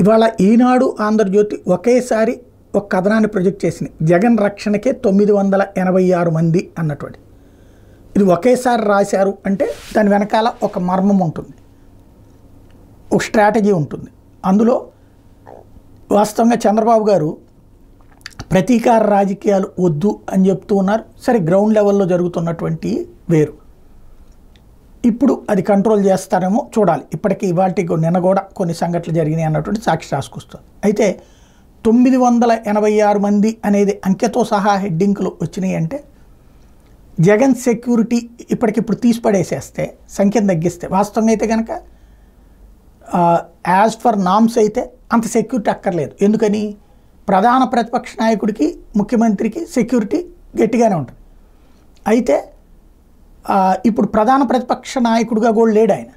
ఇవాళ ఈనాడు ఆంధ్రజ్యోతి ఒకేసారి ఒక కథనాన్ని ప్రొజెక్ట్ చేసింది. జగన్ రక్షణకే 986 మంది అన్నటువంటి. ఇది ఒకేసారి రాశారు అంటే దాని వెనకాల ఒక మర్మం ఉంటుంది, ఒక స్ట్రాటజీ ఉంటుంది. అందులో వాస్తవంగా చంద్రబాబు గారు ప్రతీకార రాజకీయాలు వద్దు అని చెప్తూ ఉన్నారు. సరే, గ్రౌండ్ లెవెల్లో జరుగుతున్నటువంటి వేరు. ఇప్పుడు అది కంట్రోల్ చేస్తారేమో చూడాలి. ఇప్పటికీ ఇవాళకి నిన్న కూడా కొన్ని సంఘటనలు జరిగినాయి అన్నటువంటి సాక్షి రాసుకొస్తుంది. అయితే 986 మంది అనేది అంకెతో సహా హెడ్డింగ్లు వచ్చినాయి అంటే జగన్ సెక్యూరిటీ ఇప్పటికిప్పుడు తీసిపడేసేస్తే, సంఖ్యను తగ్గిస్తే, వాస్తవంగా అయితే కనుక యాజ్ ఫర్ నామ్స్ అయితే అంత సెక్యూరిటీ అక్కర్లేదు. ఎందుకని? ప్రధాన ప్రతిపక్ష నాయకుడికి ముఖ్యమంత్రికి సెక్యూరిటీ గట్టిగానే ఉంటుంది. అయితే ఇప్పుడు ప్రధాన ప్రతిపక్ష నాయకుడిగా కూడా లేడు ఆయన.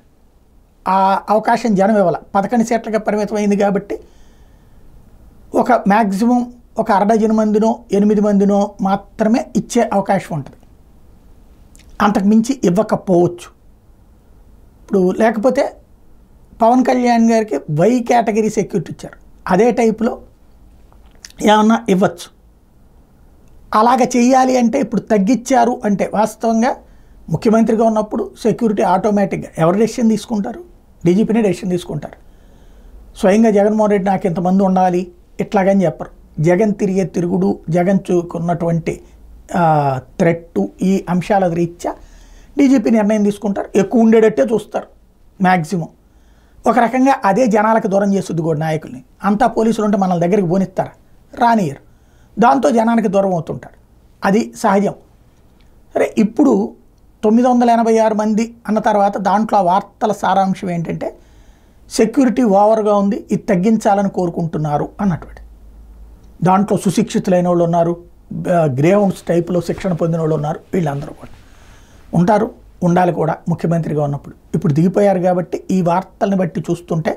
ఆ అవకాశం జనం ఇవ్వాల. 11 సీట్లుగా పరిమితమైంది కాబట్టి ఒక మ్యాక్సిమం ఒక 12 మందినో 8 మందినో మాత్రమే ఇచ్చే అవకాశం ఉంటుంది. అంతకు మించి ఇవ్వకపోవచ్చు. ఇప్పుడు లేకపోతే పవన్ కళ్యాణ్ గారికి వై కేటగిరీ సెక్యూరిటీ ఇచ్చారు, అదే టైపులో ఏమన్నా ఇవ్వచ్చు. అలాగ చెయ్యాలి అంటే ఇప్పుడు తగ్గించారు అంటే వాస్తవంగా ముఖ్యమంత్రిగా ఉన్నప్పుడు సెక్యూరిటీ ఆటోమేటిక్గా ఎవరు డెసిషన్ తీసుకుంటారు? డీజీపీనే డెసిషన్ తీసుకుంటారు. స్వయంగా జగన్మోహన్ రెడ్డి నాకు ఇంతమంది ఉండాలి ఇట్లాగని చెప్పరు. జగన్ తిరిగే తిరుగుడు, జగన్ చూకున్నటువంటి థ్రెట్, ఈ అంశాల రీత్యా డీజీపీ నిర్ణయం తీసుకుంటారు. ఎక్కువ ఉండేటట్టే చూస్తారు మ్యాక్సిమం. ఒక రకంగా అదే జనాలకు దూరం చేస్తుంది కూడా నాయకుల్ని. అంతా పోలీసులు ఉంటే మన దగ్గరికి పోనిస్తారా? రానియరు. దాంతో జనానికి దూరం అవుతుంటారు. అది సహజం. సరే, ఇప్పుడు 986 మంది అన్న తర్వాత దాంట్లో వార్తల సారాంశం ఏంటంటే సెక్యూరిటీ ఓవర్గా ఉంది, ఇది తగ్గించాలని కోరుకుంటున్నారు అన్నటువంటి. దాంట్లో సుశిక్షితులైన వాళ్ళు ఉన్నారు, గ్రే హౌస్ టైప్లో శిక్షణ పొందిన వాళ్ళు ఉన్నారు. వీళ్ళందరూ కూడా ఉంటారు, ఉండాలి కూడా ముఖ్యమంత్రిగా ఉన్నప్పుడు. ఇప్పుడు దిగిపోయారు కాబట్టి ఈ వార్తల్ని బట్టి చూస్తుంటే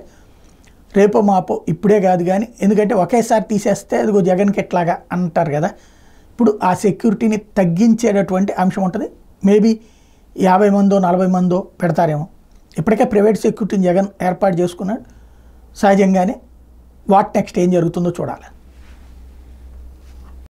రేపో మాపో ఇప్పుడే కాదు కానీ, ఎందుకంటే ఒకేసారి తీసేస్తే అదిగో జగన్కి ఎట్లాగా అంటారు కదా. ఇప్పుడు ఆ సెక్యూరిటీని తగ్గించేటటువంటి అంశం ఉంటుంది. మేబీ 50 మందో 40 మందో పెడతారేమో. ఇప్పటికే ప్రైవేట్ సెక్యూరిటీని జగన్ ఏర్పాటు చేసుకున్నాడు. సహజంగానే వాట్ నెక్స్ట్ ఏం జరుగుతుందో చూడాలి.